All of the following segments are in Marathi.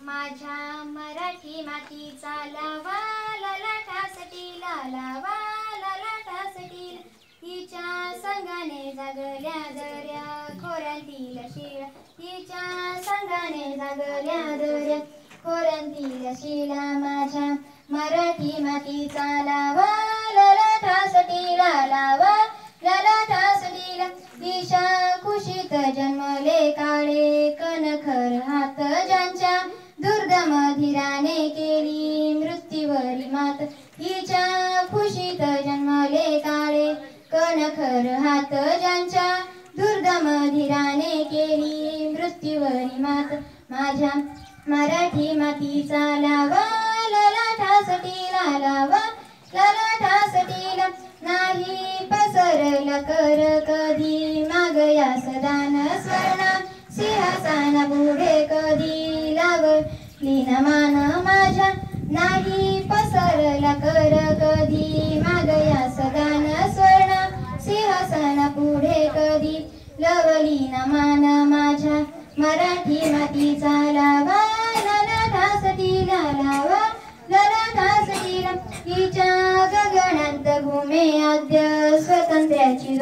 माझ्या मराठी मातीचा लावा ललाटासाठी लावा ललाटासाठी हिच्या संगाने जागल्या दर्या खोऱ्यांतील शिळा हिच्या संगाने जागल्या दर्या खोऱ्यांतील शिळा माझ्या मराठी मातीचा लावा ललाटासाठी लावा ललाटासाठी ईशा कुशीत जन्मले काळे कणखर हात ज्यांच्या दुर्दम धीराने केली मृत्यूवरी मात हिच्या खुशीत जन्मले काळे कणखर हात ज्यांच्या दुर्दम धीराने केली मृत्यूवरी मात माझ्या मराठी मातीचा लावा ललाटासाठी लावा ललाटासाठी नाही पसरल कर कधी मागया सदान स्वर्ण सिंहासन पुढे कधी लावली न मान माझ्या नाही पसरला कर कधी मागया सदान स्वर्ण सिंहासन पुढे कधी लवली न मान माझ्या मराठी मातीचा लावा ललाटासाठी लावा ललाटासाठी हिच्या गगनांत घुमे आद्य स्वातंत्र्याची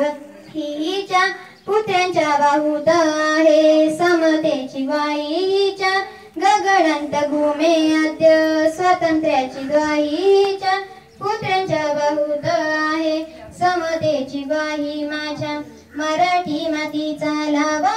हिच्या पुत्र्यांच्या बाहुत आहे समतेची ग्वाही हिच्या गगनांत घुमे आद्य स्वातंत्र्याची ग्वाही हिच्या पुत्र्यांच्या बाहुत आहे समतेची ग्वाही माझ्या मराठी मातीचा लावा